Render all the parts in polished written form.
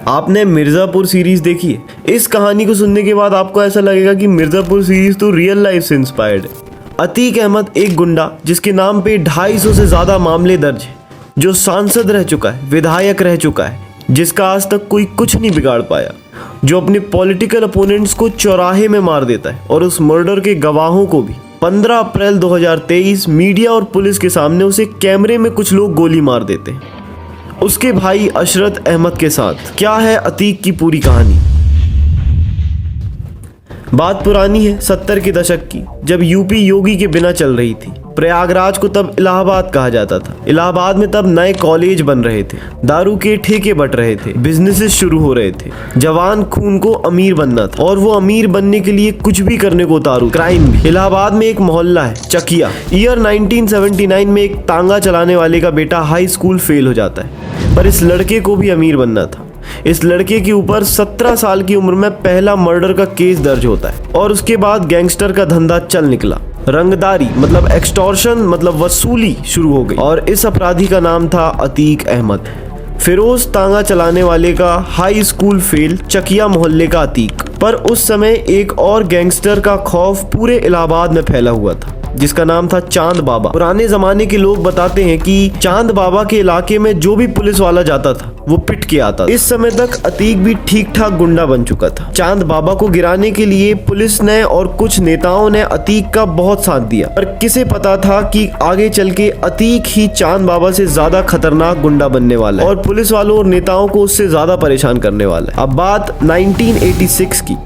आपने मिर्जापुर सीरीज देखी है? इस कहानी को सुनने के बाद आपको ऐसा लगेगा कि मिर्जापुर सीरीज तो रियल लाइफ से इंस्पायर्ड है। अतीक अहमद एक गुंडा जिसके नाम पे 250 से ज्यादा मामले दर्ज है, जो सांसद रह चुका है, विधायक रह चुका है, जिसका आज तक कोई कुछ नहीं बिगाड़ पाया, जो अपने पॉलिटिकल अपोनेंट्स को चौराहे में मार देता है और उस मर्डर के गवाहों को भी। 15 अप्रैल 2023 मीडिया और पुलिस के सामने उसे कैमरे में कुछ लोग गोली मार देते हैं। उसके भाई अशरत अहमद के साथ क्या है अतीक की पूरी कहानी। बात पुरानी है 70 के दशक की, जब यूपी योगी के बिना चल रही थी। प्रयागराज को तब इलाहाबाद कहा जाता था। इलाहाबाद में तब नए कॉलेज बन रहे थे, दारू के ठेके बट रहे थे, बिजनेसेस शुरू हो रहे थे। जवान खून को अमीर बनना था और वो अमीर बनने के लिए कुछ भी करने को उतारू, क्राइम भी। इलाहाबाद में एक मोहल्ला है चकिया। ईयर 1979 में एक तांगा चलाने वाले का बेटा हाई स्कूल फेल हो जाता है, पर इस लड़के को भी अमीर बनना था। इस लड़के के ऊपर 17 साल की उम्र में पहला मर्डर का केस दर्ज होता है और उसके बाद गैंगस्टर का धंधा चल निकला। रंगदारी मतलब एक्सटॉर्शन मतलब वसूली शुरू हो गई और इस अपराधी का नाम था अतीक अहमद। फिरोज तांगा चलाने वाले का हाई स्कूल फेल, चकिया मोहल्ले का अतीक। पर उस समय एक और गैंगस्टर का खौफ पूरे इलाहाबाद में फैला हुआ था, जिसका नाम था चांद बाबा। पुराने जमाने के लोग बताते हैं कि चांद बाबा के इलाके में जो भी पुलिस वाला जाता था वो पिट के आता था। इस समय तक अतीक भी ठीक ठाक गुंडा बन चुका था। चांद बाबा को गिराने के लिए पुलिस ने और कुछ नेताओं ने अतीक का बहुत साथ दिया, पर किसे पता था कि आगे चल के अतीक ही चांद बाबा से ज्यादा खतरनाक गुंडा बनने वाला है और पुलिस वालों और नेताओं को उससे ज्यादा परेशान करने वाला है। अब बात 1986 की।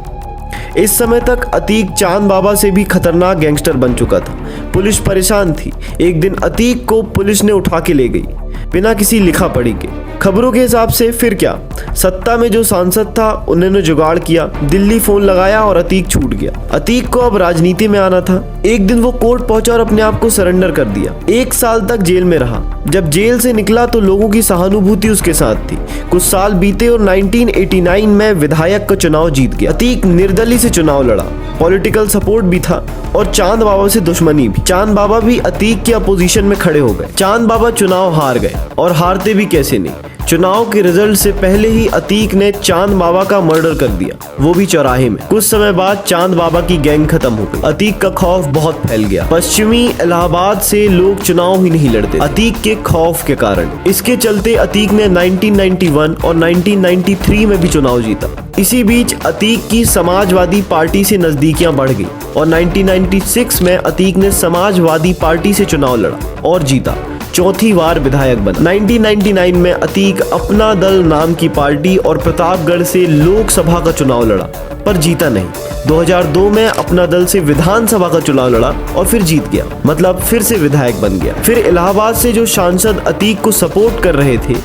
इस समय तक अतीक चांद बाबा से भी खतरनाक गैंगस्टर बन चुका था। पुलिस परेशान थी। एक दिन अतीक को पुलिस ने उठा के ले गई बिना किसी लिखा पढ़ी के। खबरों के हिसाब से फिर क्या, सत्ता में जो सांसद था उन्होंने जुगाड़ किया, दिल्ली फोन लगाया और अतीक छूट गया। अतीक को अब राजनीति में आना था। एक दिन वो कोर्ट पहुंचा और अपने आप को सरेंडर कर दिया। 1 साल तक जेल में रहा। जब जेल से निकला तो लोगों की सहानुभूति उसके साथ थी। कुछ साल बीते और 1989 में विधायक का चुनाव जीत गया। अतीक निर्दलीय से चुनाव लड़ा, पॉलिटिकल सपोर्ट भी था और चांद बाबा से दुश्मनी भी। चांद बाबा भी अतीक के अपोजिशन में खड़े हो गए। चांद बाबा चुनाव हार गए और हारते भी कैसे नहीं। चुनाव के रिजल्ट से पहले ही अतीक ने चांद बाबा का मर्डर कर दिया, वो भी चौराहे में। कुछ समय बाद चांद बाबा की गैंग खत्म हो गई। अतीक का खौफ बहुत फैल गया। पश्चिमी इलाहाबाद से लोग चुनाव ही नहीं लड़ते अतीक के खौफ के कारण। इसके चलते अतीक ने 1991 और 1993 में भी चुनाव जीता। इसी बीच अतीक की समाजवादी पार्टी से नजदीकियां बढ़ गई और 1996 में अतीक ने समाजवादी पार्टी से चुनाव लड़ा और जीता। चौथी बार विधायक बना। 1999 में अतीक अपना दल नाम की पार्टी और प्रतापगढ़ से लोकसभा का चुनाव लड़ा, पर जीता नहीं। 2002 में अपना दल से विधानसभा का चुनाव लड़ा और फिर जीत गया, मतलब फिर से विधायक बन गया। फिर इलाहाबाद से जो सांसद अतीक को सपोर्ट कर रहे थे,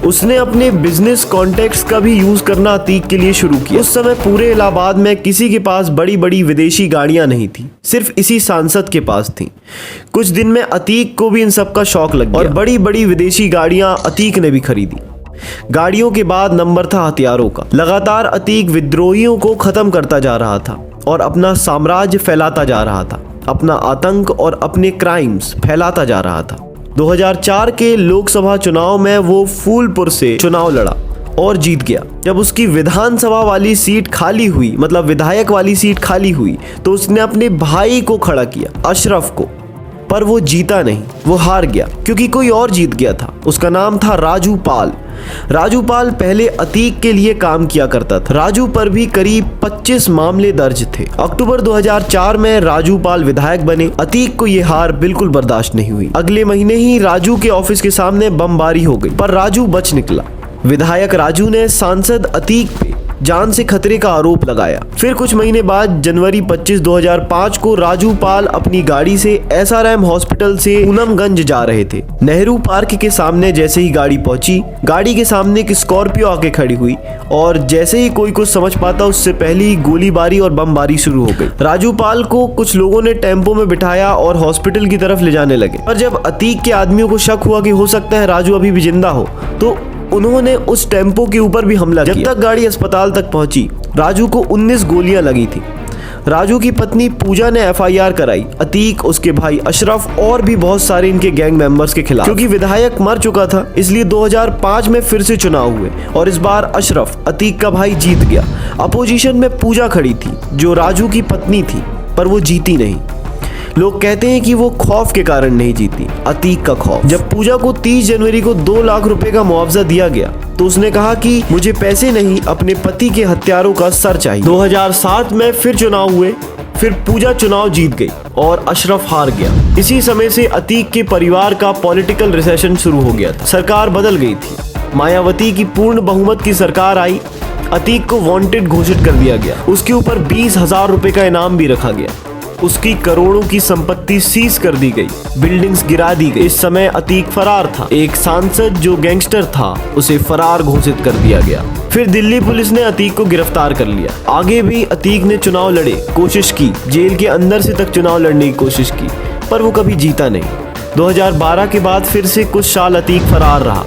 उसने अपने बिजनेस कॉन्टेक्ट्स का भी यूज करना अतीक के लिए शुरू किया। उस समय पूरे इलाहाबाद में किसी के पास बड़ी बड़ी विदेशी गाड़ियां नहीं थी, सिर्फ इसी सांसद के पास थी। कुछ दिन में अतीक को भी इन सब का शौक लग गया और बड़ी बड़ी विदेशी गाड़ियां अतीक ने भी खरीदी। गाड़ियों के बाद नंबर था हथियारों का। लगातार अतीक विद्रोहियों को खत्म करता जा रहा था और अपना साम्राज्य फैलाता जा रहा था। अपना आतंक और अपने क्राइम्स फैलाता जा रहा था। 2004 के लोकसभा चुनाव में वो फूलपुर से चुनाव लड़ा और जीत गया। जब उसकी विधानसभा वाली सीट खाली हुई, मतलब विधायक वाली सीट खाली हुई, तो उसने अपने भाई को खड़ा किया, अशरफ को, पर वो जीता नहीं, वो हार गया क्योंकि कोई और जीत गया था। उसका नाम था राजू पाल। राजू पाल पहले अतीक के लिए काम किया करता था। राजू पर भी करीब 25 मामले दर्ज थे। अक्टूबर 2004 में राजू पाल विधायक बने। अतीक को ये हार बिल्कुल बर्दाश्त नहीं हुई। अगले महीने ही राजू के ऑफिस के सामने बमबारी हो गई, पर राजू बच निकला। विधायक राजू ने सांसद अतीक पे जान से खतरे का आरोप लगाया। फिर कुछ महीने बाद जनवरी 25, 2005 को राजू पाल अपनी गाड़ी से SRM हॉस्पिटल से पूनमगंज जा रहे थे। नेहरू पार्क के सामने जैसे ही गाड़ी पहुंची, गाड़ी के सामने एक स्कॉर्पियो आके खड़ी हुई और जैसे ही कोई कुछ समझ पाता उससे पहले ही गोलीबारी और बमबारी शुरू हो गई। राजू पाल को कुछ लोगों ने टेम्पो में बिठाया और हॉस्पिटल की तरफ ले जाने लगे, पर जब अतीक के आदमियों को शक हुआ कि हो सकता है राजू अभी भी जिंदा हो, तो उन्होंने उस टेम्पो के ऊपर भी हमला किया। जब तक गाड़ी अस्पताल तक पहुंची, राजू को 19 गोलियां लगी थी। राजू की पत्नी पूजा ने एफआईआर कराई अतीक, उसके भाई अशरफ और भी बहुत सारे इनके गैंग मेंबर्स के खिलाफ। क्योंकि विधायक मर चुका था इसलिए 2005 में फिर से चुनाव हुए और इस बार अशरफ, अतीक का भाई, जीत गया। अपोजिशन में पूजा खड़ी थी जो राजू की पत्नी थी, पर वो जीती नहीं। लोग कहते हैं कि वो खौफ के कारण नहीं जीती, अतीक का खौफ। जब पूजा को 30 जनवरी को 2 लाख रुपए का मुआवजा दिया गया तो उसने कहा कि मुझे पैसे नहीं, अपने पति के हत्यारों का सर चाहिए। 2007 में फिर चुनाव हुए, फिर पूजा चुनाव जीत गई और अशरफ हार गया। इसी समय से अतीक के परिवार का पॉलिटिकल रिसेशन शुरू हो गया था। सरकार बदल गई थी, मायावती की पूर्ण बहुमत की सरकार आई। अतीक को वांटेड घोषित कर दिया गया। उसके ऊपर 20,000 रुपए का इनाम भी रखा गया। उसकी करोड़ों की संपत्ति सीज कर दी गई, बिल्डिंग्स गिरा दी गई। इस समय अतीक फरार था। एक सांसद जो गैंगस्टर था उसे फरार घोषित कर दिया गया। फिर दिल्ली पुलिस ने अतीक को गिरफ्तार कर लिया। आगे भी अतीक ने चुनाव लड़े, कोशिश की, जेल के अंदर से तक चुनाव लड़ने की कोशिश की, पर वो कभी जीता नहीं। 2012 के बाद फिर से कुछ साल अतीक फरार रहा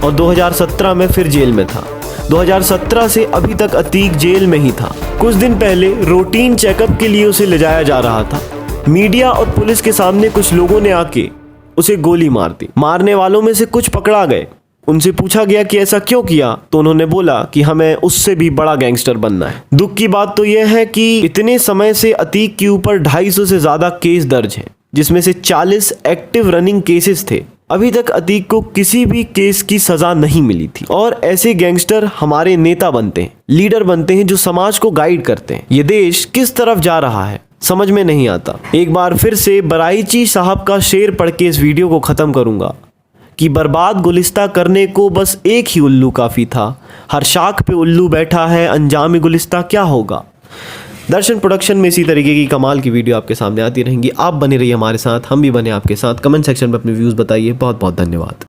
और 2017 में फिर जेल में था। 2017 से अभी तक अतीक जेल में ही था। कुछ दिन पहले रूटीन चेकअप के लिए उसे ले जाया जा रहा था। मीडिया और पुलिस के सामने कुछ लोगों ने आके उसे गोली मार दी। मारने वालों में से कुछ पकड़ा गए। उनसे पूछा गया कि ऐसा क्यों किया, तो उन्होंने बोला कि हमें उससे भी बड़ा गैंगस्टर बनना है। दुख की बात तो यह है कि इतने समय से अतीक के ऊपर 250 से ज्यादा केस दर्ज हैं, जिसमें से 40 एक्टिव रनिंग केसेस थे। अभी तक अतीक को किसी भी केस की सजा नहीं मिली थी। और ऐसे गैंगस्टर हमारे नेता बनते हैं, लीडर बनते हैं, जो समाज को गाइड करते हैं। ये देश किस तरफ जा रहा है समझ में नहीं आता। एक बार फिर से बराइची साहब का शेर पढ़ के इस वीडियो को खत्म करूंगा कि बर्बाद गुलिस्ता करने को बस एक ही उल्लू काफी था। हर शाख पे उल्लू बैठा है, अंजाम गुलिस्ता क्या होगा। दर्शन प्रोडक्शन में इसी तरीके की कमाल की वीडियो आपके सामने आती रहेंगी। आप बने रहिए हमारे साथ, हम भी बने आपके साथ। कमेंट सेक्शन में अपने व्यूज़ बताइए। बहुत बहुत धन्यवाद।